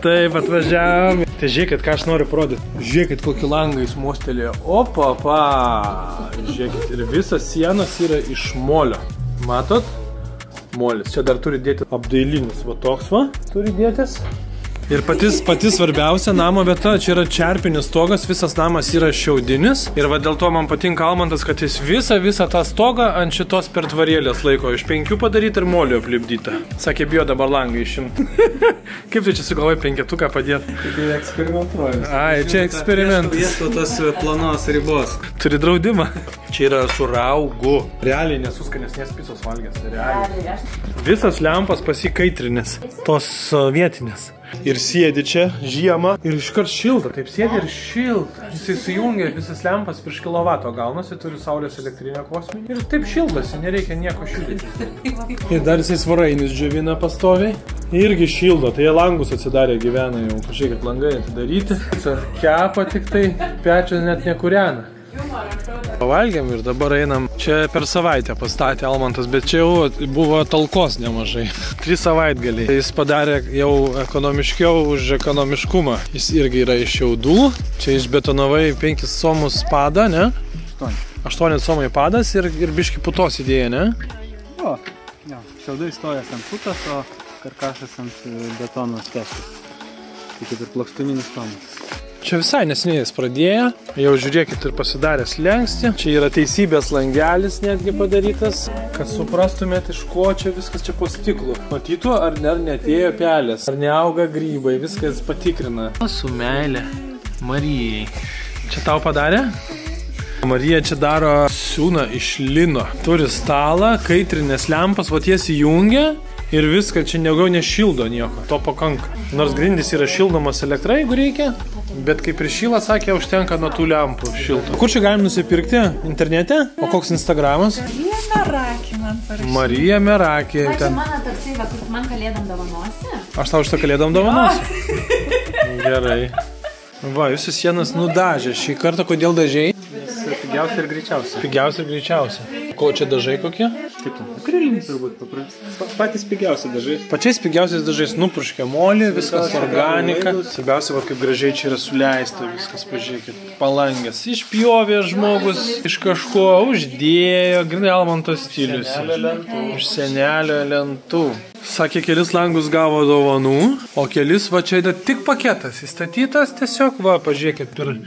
Taip, atvažiavom. Tai žiūrėkit, ką aš noriu parodyti. Žiūrėkit, kokį langą jis mostelėjo. Opa. Žiūrėkit, ir visas sienas yra iš molio. Matot? Molis. Čia dar turi dėti apdailinis. Va toks va turi dėtis. Ir pati svarbiausia namo vieta, čia yra čerpinis stogas, visas namas yra šiaudinis. Ir va dėl to man patinka Almantas, kad jis visą tą stogą ant šitos pertvarėlės laiko. Iš 5 padaryti ir molio aplipdyta. Sakė, bijo dabar langą išimti. Kaip tu čia sugalvojai 5-tuką padėti? Tai eksperimentuoju. Ai, čia eksperimentas. Vieto tos planos ribos. Turi draudimą. Čia yra su raugu. Realiai nesuskanesnės picos valgės. Realiai. Visas lempas pasikaitrinės. Tos vietinės. Ir sėdi čia žiemą ir iškart šilta, taip sėdi ir šilta. Jisai sujungia visas lempas virš kilovato gaunasi, turi saulės elektrinę kosminį ir taip šildasi, nereikia nieko šildyti. Ir dar jisai svarainius džiovina pastoviai. Irgi šildo, tai jie langus atsidarė gyvena jau, pažiūrėkit, langai atidaryti. Kepa tik tai, pečio net nekūrena. Pavalgėm ir dabar einam. Čia per savaitę pastatė Almantas, bet čia jau buvo talkos nemažai. 3 savaitgaliai. Jis padarė jau ekonomiškiau už ekonomiškumą. Jis irgi yra iš šiaudų. Čia išbetonovai 5 somus padą, ne? 8 somai padas ir biški putos idėja, ne? O, šiaudai stojas ant putas, o karkašas ant betono steškis. Tai kaip ir plokštuninis tomas. Čia visai nesiniai jis pradėjo, jau žiūrėkit ir pasidarė slengstį. Čia yra teisybės langelis netgi padarytas, kad suprastumėt, iš ko čia viskas čia po stiklu. Matytų, ar neatėjo pelės, ar neauga grybai, viskas patikrina. Su meilė Marijai. Čia tau padarė? Marija čia daro siūną iš lino. Turi stalą, kaitrinės lempas, va tiesiai jungia. Ir viską čia negau nešildo nieko, to pakanka. Nors grindys yra šildomas elektra, jeigu reikia, bet kaip ir šyla, sakė, užtenka nuo tų lempų šilto. Kur čia galim nusipirkti? Internete? O koks Instagramas? Marija Merakė man parašė. Marija Merakė. Va, čia mano toksai, va, kur man kalėdam dovanosi. Aš tau šitą kalėdam dovanosiu? Gerai. Va, jūsų sienas nudažė. Šį kartą kodėl dažiai? Pigiausia ir greičiausia. Pigiausia ir greičiausia. Ko čia dažai kokie? Kaip ten? Akrilinis turbūt paprastai. Patys pigiausi dažai. Pačiais pigiausiais dažais nupurškia molį, viskas organika. Svarbiausia, va, kaip gražiai čia yra suleista, viskas, pažiūrėkit. Palangės. Išpjovė žmogus, iš kažko uždėjo, grinai Almanto stilius. Iš senelio lentų. Sakė, kelis langus gavo dovanų, o kelis, va, čia yra tik paketas įstatytas, tiesiog, va, pažiūrėkit, per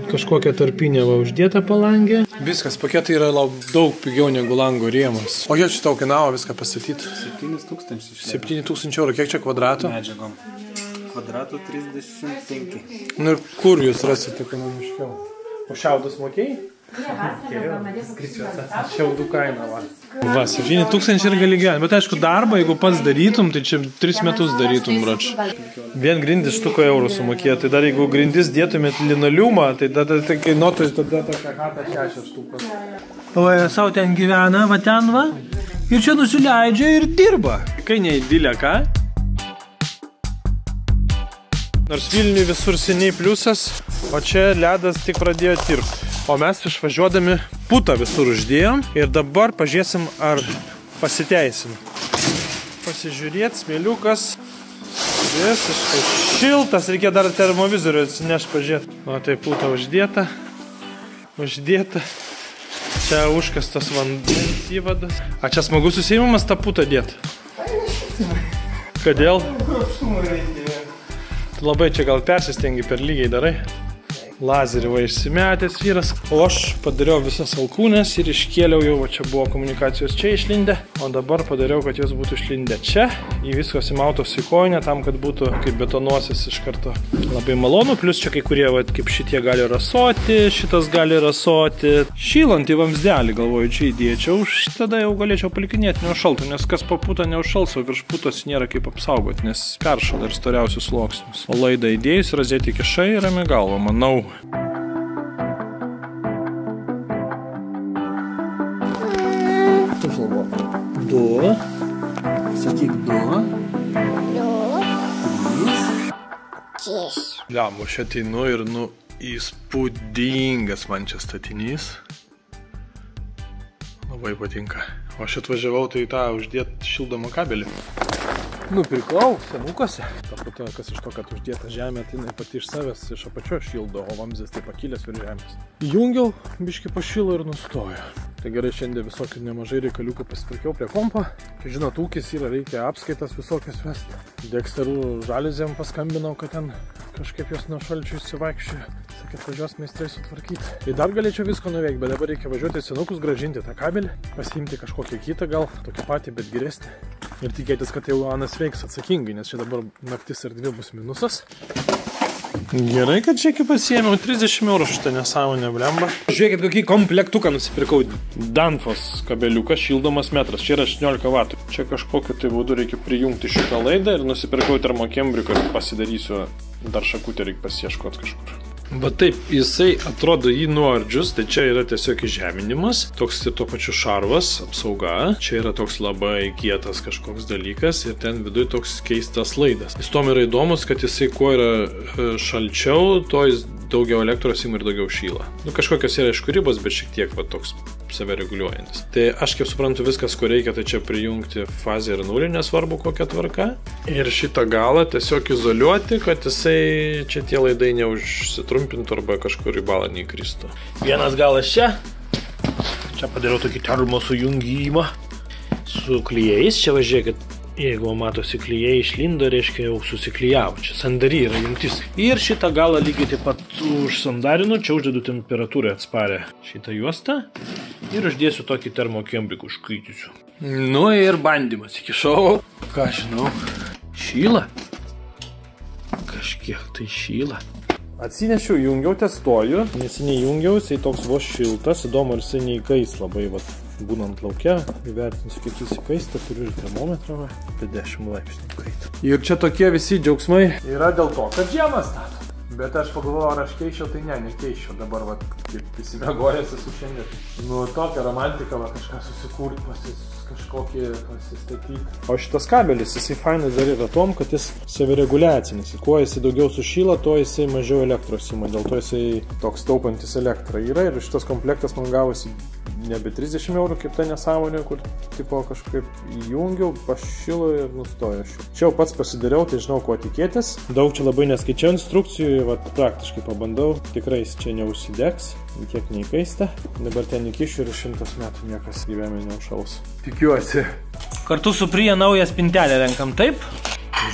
kažkokią tarpinę va uždėtą palangę. Viskas, paketai yra daug pigiau negu lango rėmas. O kiek čia tau kainavo viską pastatyti? 7,000. 7,000 eurų. Kiek čia kvadratų? Medžiagom. Kvadratų 35. Nu ir kur jūs rasite ekonomiškiau? O šiaudus mokėjai? Šiaudų kaina, va. Va, 7,000 ir gali gyventi. Bet aišku, darbą, jeigu pats darytum, tai čia 3 metus darytum, brač. Vien grindis štuko eurų sumokėjo. Tai dar jeigu grindis dėtumėt linoliumą, tai kainuotų tada tokia chata 6 štukos. Va, savo ten gyvena, va ten, va. Ir čia nusileidžia ir dirba. Kai neįdylė, ką? Nors Vilniui visur seniai pliusas, o čia ledas tik pradėjo tirpti. O mes išvažiuodami putą visur uždėjom ir dabar pažiūrėsim, ar pasiteisim. Pasižiūrėt, smėliukas visiškai šiltas, reikia dar termovizorių atsineš pažiūrėti. O tai puta uždėta. Čia užkastas vandens įvadas. A čia smagus susiėmimas tą putą dėti? Kodėl? Tu labai čia gal persistengi, per lygiai darai. Lazerį va išsimetęs vyras, o aš padariau visas alkūnes ir iškėliau jau, va čia buvo komunikacijos čia išlindę, o dabar padariau, kad jos būtų išlindę čia, į viskas įmautos į kojinę, tam, kad būtų kaip betonuosis iš karto labai malonu, plus čia kai kurie, va, kaip šitie gali rasoti, šitas gali rasoti, šylantį vamsdelį, galvoju, čia įdėčiau, tada jau galėčiau palikinėti neužšaltų, nes kas po putą neužšals, o virš putos nėra kaip apsaugoti, nes peršala ir storiausius sluoksnius. O laidą įdėjus, rozetį kišai ir rami galva, manau. Du. Sakyk, 2. 3. Lembu, aš ateinu ir, įspūdingas man čia statinys. Labai patinka. O aš atvažiavau tai tą uždėti šildomą kabelį. Nupirkau senukose. Ta kas iš to, kad uždėta žemė, tai jinai pati iš savęs iš apačio šildo, o vamzdis tai pakilęs virš žemės. Įjungiau, biškį pašilo ir nustojo. Tai gerai, šiandien visokių nemažai reikaliukų pasitvarkiau prie kompo. Kai žinot, ūkis yra, reikia apskaitas visokias vesti. Deksterų žalizėm paskambinau, kad ten kažkaip jos nuo šalčių įsivaikščiojo. Sakė, atvažiuos meistrai sutvarkyti. Tai dar galėčiau visko nuveikti, bet dabar reikia važiuoti senukus, grąžinti tą kabelį, pasiimti kažkokį kitą gal, tokį patį, bet geresnį. Ir tikėtis, kad jau Anas veiks atsakingai, nes čia dabar naktis ir 2 bus minusas. Gerai, kad čia iki pasiėmiau 30 eurų šitą nesąmonę, blemba. Žiūrėkit, kokį komplektuką nusipirkau. Danfos kabeliukas, šildomas metras. Čia yra 18 vatų. Čia kažkokiu tai būdu reikia prijungti šitą laidą ir nusipirkau termokembriką ir pasidarysiu dar šakutę, reikia pasieškoti kažkur. Bet taip, jisai atrodo jį nuardžius, tai čia yra tiesiog įžeminimas, toks ir tuo pačiu šarvas, apsauga, čia yra toks labai kietas kažkoks dalykas ir ten viduje toks keistas laidas. Jis tom yra įdomus, kad jisai kuo yra šalčiau, to jis daugiau elektros ima ir daugiau šyla. Nu, kažkokios yra iš kūrybos, bet šiek tiek va, toks save reguliuojantis. Tai aš kaip suprantu viskas, ko reikia, tai čia prijungti fazę ir nulį, nesvarbu kokia tvarka. Ir šitą galą tiesiog izoliuoti, kad jisai čia tie laidai neužsitrumpintų arba kažkur į balą neįkristų. Vienas galas čia. Čia padariau tokį termo sujungimą su klijais. Čia važiuokit, jeigu matosi klijai išlindo, reiškia jau susiklijavo. Čia sandary yra jungtis. Ir šitą galą lygiai taip pat užsandarinu. Čia uždedu temperatūrą atsparę šitą juostą. Ir uždėsiu tokį termokembrikų užkaitysiu. Nu ir bandymas. Įkišau. Ką žinau. Šyla. Kažkiek tai šyla. Atsinešiu, jungiau, testuoju. Neseniai jungiau, jisai toks vos šiltas. Įdomu, ar jisai neįkais labai, būnant lauke. Įvertinsiu, kiek jis įkaista. Turiu ir termometrą. Apie 10 laipsnių kaitą. Ir čia tokie visi džiaugsmai yra dėl to, kad žiemą stato. Bet aš pagalvoju, ar aš keičiau, tai ne, nekeičiau. Dabar, kaip įsimegojęs esu šiandien. Nu, tokia romantika, kažką susikurti, kažkokį pasistatyti. O šitas kabelis, jisai fainas dar yra tom, kad jis savireguliacinis. Kuo jisai daugiau sušyla, to jisai mažiau elektros ima. Dėl to jisai toks taupantis elektrą yra. Ir šitas komplektas man gavosi nebe 30 eurų, kaip ta nesąmonė, kur tipo kažkaip įjungiau, pašilo ir nustojo. Čia jau pats pasidariau, tai žinau, ko tikėtis. Daug čia labai neskaičiau instrukcijų, praktiškai pabandau. Tikrai jis čia neužsidegs, kiek neįkaista. Dabar ten įkišiu ir 100 metų niekas gyvenime neužšaus. Tikiuosi. Kartu su Prija naują spintelę renkam, taip?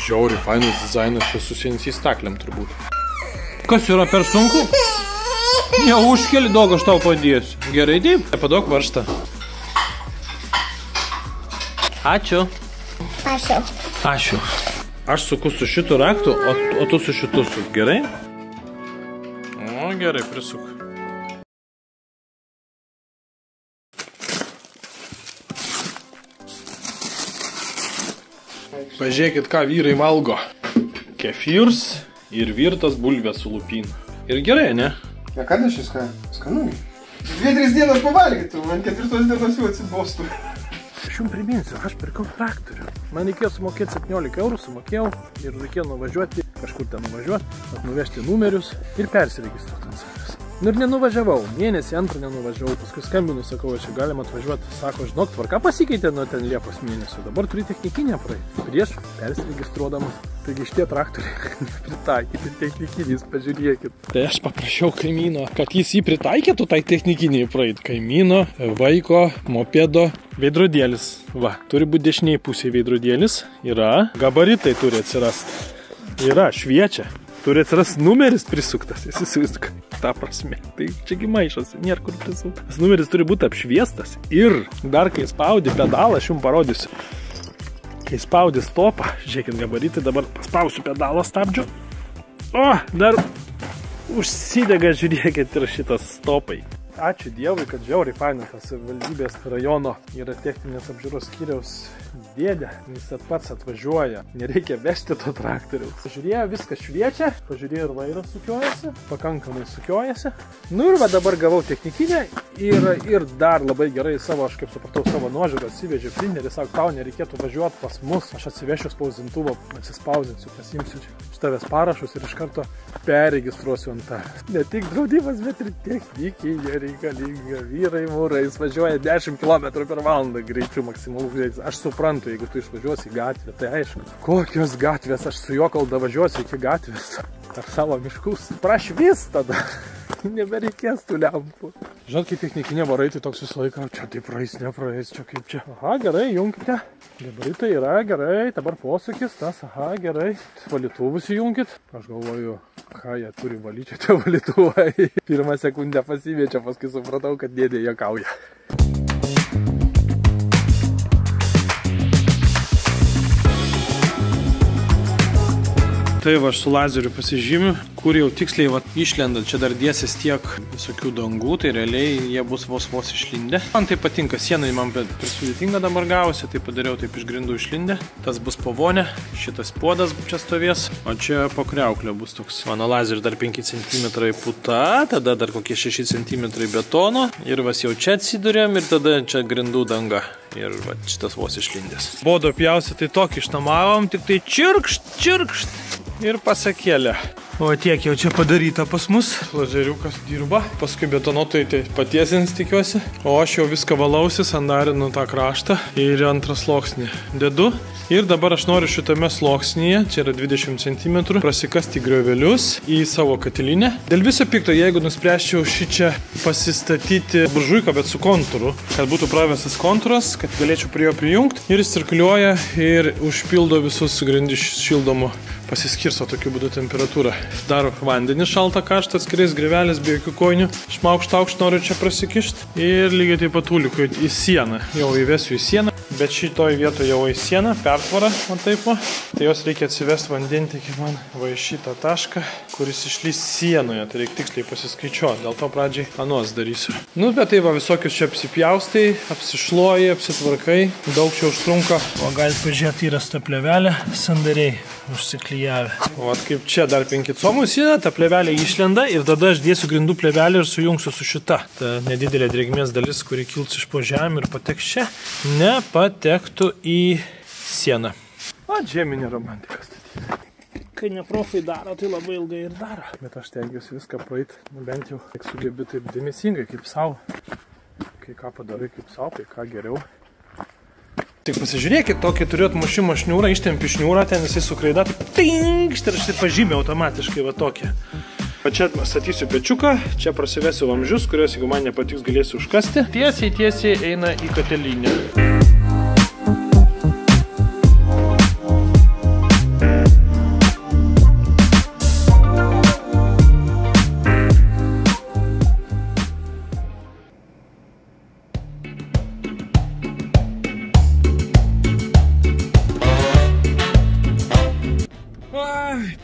Žiauriai fainas dizainas, čia su CNC staklėm turbūt. Kas yra per sunku? Neužkeli, daug aš tau padėsiu. Gerai, taip? Paduok varžtą. Ačiū. Ačiū. Ačiū. Aš suku su šitu raktu, o tu su šitu suk. Gerai? O, gerai, prisuk. Pažiūrėkit, ką vyrai valgo. Kefirs ir virtas bulvės su lupynu. Ir gerai, ne? Ja, kada šis skanu? 2-3 dienas pavalgytų, man 4 dienos jau atsibostų. Aš jums priminsiu, aš pirkau traktorių. Man reikėjo sumokėti 17 eurų, sumokėjau ir reikėjo nuvažiuoti, kažkur ten nuvažiuoti, nuvežti numerius ir persiregistruoti ant savęs. Nu ir nenuvažiavau, mėnesį antrą nenuvažiavau, paskui skambinu, sakau, čia galima atvažiuoti, sako, žinok, tvarka pasikeitė nuo ten Liepos mėnesio, dabar turi technikinę praeiti, prieš persiregistruodamas. Taigi šitie traktoriai nepritaikyti technikiniais, pažiūrėkit. Tai aš paprašiau kaimyno, kad jis jį pritaikytų tai technikiniai praeiti. Kaimyno, vaiko, mopedo, veidrodėlis. Va, turi būti dešiniai pusėje veidrodėlis, yra, gabaritai turi atsirasti, yra, šviečia. Turi atsirasti numeris prisuktas, jis įsivaizduoja. Ta prasme, tai čiagi maišosi, nėra kur prisuktas. Tas numeris turi būti apšviestas ir dar kai spaudi pedalą, aš jums parodysiu. Kai spaudi stopą, žiūrėkit gabaritai, dabar spausiu pedalą stabdžiu. O, dar užsidega, žiūrėkit, ir šitas stopai. Ačiū Dievui, kad žiauriai fainai tas valdybės rajono yra techninės apžiūros skyriaus dėdė, jis pats atvažiuoja, nereikia vežti to traktoriaus. Pažiūrėjo, viskas šviečia, pažiūrėjo ir vairas sukiojasi, pakankamai sukiojasi. Nu ir va dabar gavau technikinę ir dar labai gerai savo, aš kaip supratau, savo nuožiūrą atsivežiu printerį, sako, tau nereikėtų važiuoti pas mus, aš atsivešiu spausdintuvą, atsispausinsiu, pasiimsiu štavės parašus ir iš karto perregistruosiu ant tavęs. Ne tik draudimas, bet ir technikinė nereikalinga. Vyrai mūrai, jis važiuoja 10 km per valandą greičiu maksimalų greitis. Aš suprantu, jeigu tu išvažiuosi į gatvę, tai aišku. Kokios gatvės, aš su juo kol davažiuosiu iki gatvės. Ar savo miškus. Prašvis tada. Nebereikės tų lempų. Žinot, kaip technikinė varai, tai toks visą laiką, čia tai praeis, nepraeis, čia kaip čia. Aha, gerai, junkite. Gabaritai yra, gerai, dabar posūkis, tas, aha, gerai. Valytuvus įjunkit. Aš galvoju, ką jie turi valyti, tie valytuvai. Pirmą sekundę pasiviečia, paskui supratau, kad dėdė juokauja. Tai va, aš su lazeriu pasižymiu, kur jau tiksliai va, išlenda, čia dar dėsis tiek visokių dangų, tai realiai jie bus vos išlindę. Man tai patinka, sienai man per sudėtinga dabar gavosi, tai padariau taip iš grindų išlindę. Tas bus po vonę, šitas puodas čia stovės, o čia po kriauklė bus toks. Mano lazeriu dar 5 cm puta, tada dar kokie 6 cm betono ir vas jau čia atsidurėm ir tada čia grindų danga. Ir va, šitas vos išlindęs. Bodo pjausi tai tokį išnamavom, tik tai čirkšt ir pasakėlė. O tiek jau čia padaryta pas mus. Lazeriukas dirba. Paskui betonuotojai tai patiesins tikiuosi. O aš jau viską valausi, sandarinu tą kraštą ir antrą sluoksnį dedu. Ir dabar aš noriu šitame sluoksnyje, čia yra 20 cm, prasikasti griovelius į savo katilinę. Dėl viso pikto, jeigu nuspręsčiau šičia pasistatyti buržuiką, bet su kontūru, kad būtų pravestas kontūras, kad galėčiau prie jo prijungti. Ir jis cirkuliuoja ir užpildo visus grindis šildomų. Pasiskirsto tokiu būdu temperatūrą. Dar vandenį šaltą karštą, atskirais grivelis be jokių kojinių. Šmaukšt noriu čia prasikišti. Ir lygiai taip pat ulikui į sieną. Jau įvesiu į sieną. Bet šitoj vietoje jau į sieną, pertvarą, man taip va. Tai jos reikia atsivesti vandentikį man va į šitą tašką, kuris išlys sienoje. Tai reikia tiksliai pasiskaičiuoti. Dėl to pradžiai anos darysiu. Nu, bet tai va visokius čia apsipjaustai, apsišloji, apsitvarkai. Daug čia užtrunka. O galite pažiūrėti, yra ta plėvelė sandariai užsiklijavę. O kaip čia dar 5 comus yra, ta plėvelė išlenda ir tada aš dėsiu grindų plėvelę ir sujungsiu su šita. Ta nedidelė drėgmės dalis, kuri kils iš po žemę ir pateks čia, nepatektų į sieną. O žeminė romantika statyti. Kai neprofai daro, tai labai ilgai ir daro. Bet aš tengiuosi viską praeiti, bent jau tik sugebi taip dėmesingai, kaip savo. Kai ką padarai kaip savo, kai ką geriau. Tik pasižiūrėkit, tokį turiu atmušimo šniūrą, ištempi šniūrą, ten jisai sukraida, tinkšt ir aš tai pažymė automatiškai va tokį. Va čia statysiu pečiuką, čia prasivesiu vamzdžius, kuriuos jeigu man nepatiks galėsiu užkasti. Tiesiai eina į katilinę.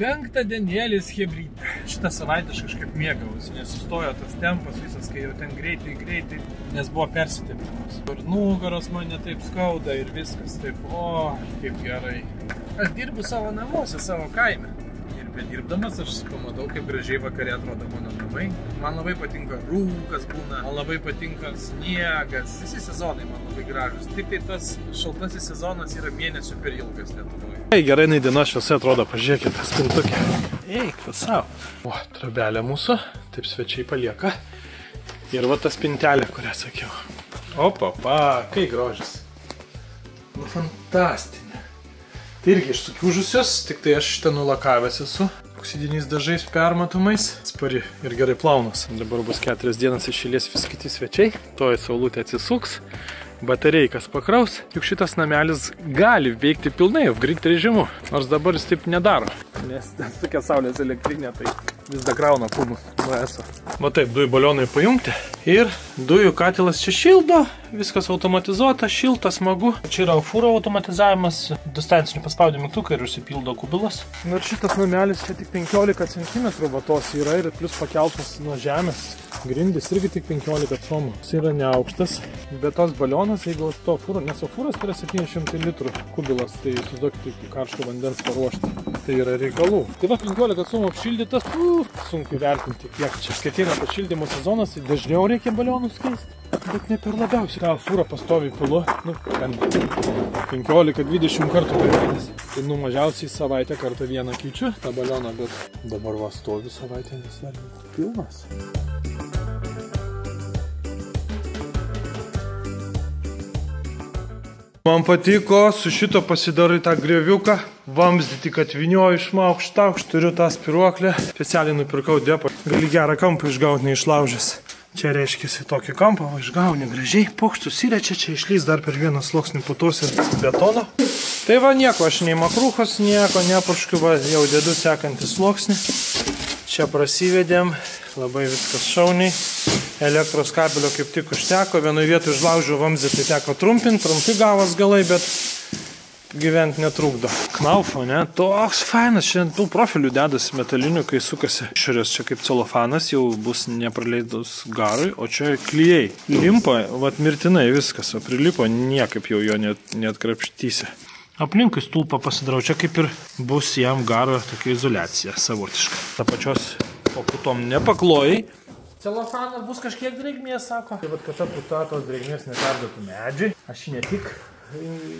Penktą dienėlis hebrytą. Šitą savaitę aš kažkaip mėgausi, nes sustojo tas tempas visas, kai jau ten greitai, nes buvo persitepimas. Ir nugaros mane taip skauda ir viskas taip, o, kaip gerai. Aš dirbu savo namuose, savo kaime. Ir bedirbdamas aš pamatau, kaip gražiai vakare atrodo mano namai. Man labai patinka rūkas būna, man labai patinka sniegas. Visi sezonai man labai gražus. Tik tai tas šaltasis sezonas yra mėnesių per ilgas Lietuvoje. Gerai, diena šviesa atrodo, pažiūrėkit, tas spintukė. Eik, pasau. O, trobelė mūsų, taip svečiai palieka. Ir va ta spintelė, kurią sakiau. Opa, kai grožis. Nu, fantastinė. Tai irgi išsukiužusios, tik tai aš šitą nulakavęs esu. Oksidiniais dažais permatomais. Spari ir gerai plaunas. Dabar bus 4 dienas iš eilės vis kiti svečiai. Toji saulutė atsisuks. Batareikas pakraus, juk šitas namelis gali veikti pilnai off-grid režimu, nors dabar jis taip nedaro, nes tokia saulės elektrinė, tai vis dar krauna pumus nuo ESO. Va taip, dujų balionai pajungti ir dujų katilas čia šildo, viskas automatizuota, šilta, smagu. Čia yra fūro automatizavimas, distancinį paspaudį mygtuką ir užsipildo kubilas. Ir šitas namelis čia tik 15 cm vatos yra ir plus pakeltas nuo žemės. Grindis irgi tik 15 cm. Jis yra neaukštas, bet tos balionas, jeigu to fūro, nes o fūras tai yra 700 litrų kubilas, tai įsivaizduokite karšto vandens paruošti. Tai yra reikalų. Tai va 15 cm apšildytas, sunku vertinti kiek čia. Kai ateina pašildymo sezonas, tai dažniau reikia balionus keisti, bet ne per labiausiai. Ką fūrą pastoviai pilu, 15-20 kartų per mėnesį. Tai mažiausiai savaitę kartą vieną keičiu tą balioną, bet dabar va stovi savaitę, nes dar pilnas. Man patiko, su šito pasidarai tą grioviuką, vamzdį tik atvinioju išmaukštaukšt, turiu tą spiruoklę, specialiai nupirkau depą, gali gerą kampą išgauti neišlaužęs. Čia reiškia tokį kampą, o išgauni gražiai, pokštus įrečia, čia išlys dar per vieną sluoksnį putos ir betono. Tai va nieko, aš nei makruchos, nieko nepurškiu, va jau dedu sekantį sluoksnį. Čia prasivedėm, labai viskas šauniai. Elektros kabelio kaip tik užteko, vienoje vietoje užlaužiu vamzdį, tai teko trumpi gavos galai, bet gyventi netrukdo. Knaufo, ne? Toks fainas, šiandien tų profilių dedasi metalinių, kai sukasi. Išorės čia kaip celofanas, jau bus nepraleidus garui, o čia klijai. Limpa, vat mirtinai viskas, o prilipo niekaip jau jo net krapštysi. Aplinkui stulpą pasidarau, čia kaip ir bus jam garo tokia izoliacija savotiška. Ta pačios paputom nepaklojai. Celofanas bus kažkiek drėgmės, sako. Tai vat, kad ta puta tos drėgmės neperduotų medžiui. Aš ne tik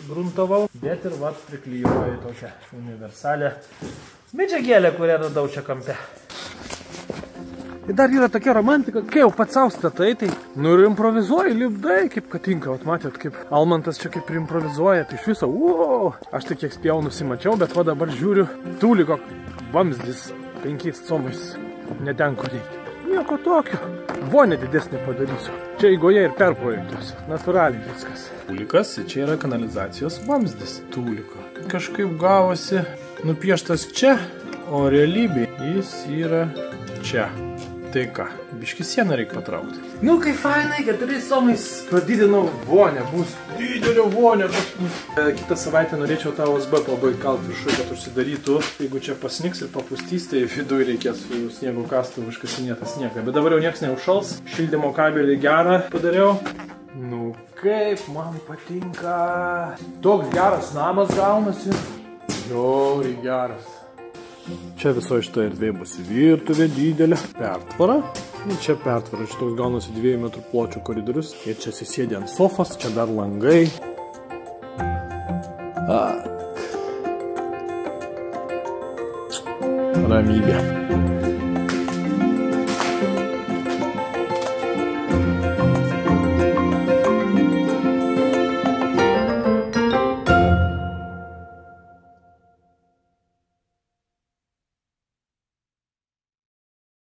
gruntavau, bet ir vat priklijuoju tokią universalę medžiagėlę, kurią radau čia kampe. Ir dar yra tokia romantika, kai jau pats savo statai, tai nu ir improvizuoji, lipdai, kaip katinka. Vat matėt, kaip Almantas čia kaip improvizuoja, tai iš viso, wow! Aš tai kiek spėjau nusimačiau, bet va dabar žiūriu, tūliko vamzdis 5 comais, ne ten, kur reikia. Nieko tokio. Vonę didesnį padarysiu. Čia eigoje ir perprojektuosiu. Natūraliai viskas. Tūlikas, čia yra kanalizacijos vamzdis. Tūliko. Kažkaip gavosi nupieštas čia, o realybėje jis yra čia. Tai ką, biškį sieną reikia patraukti. Nu, kai fainai, 4 somais padidinau vonę. Bus didelio vonė pas mus. Kitą savaitę norėčiau tą USB pabaigti kalti viršui, kad užsidarytų. Jeigu čia pasniks ir papustys, tai viduje reikės su sniego kastuvu iškasinėtą sniegą. Bet dabar jau nieks neužšals. Šildymo kabelį gerą padariau. Nu, kaip man patinka. Toks geras namas gaunasi. Žiauriai geras. Čia visoje šitoje erdvėje bus virtuvė didelė, pertvara. Ir čia pertvara, šitoks gaunasi 2 metrų pločio koridorius. Ir čia susėdė ant sofos, čia dar langai. Ramybė.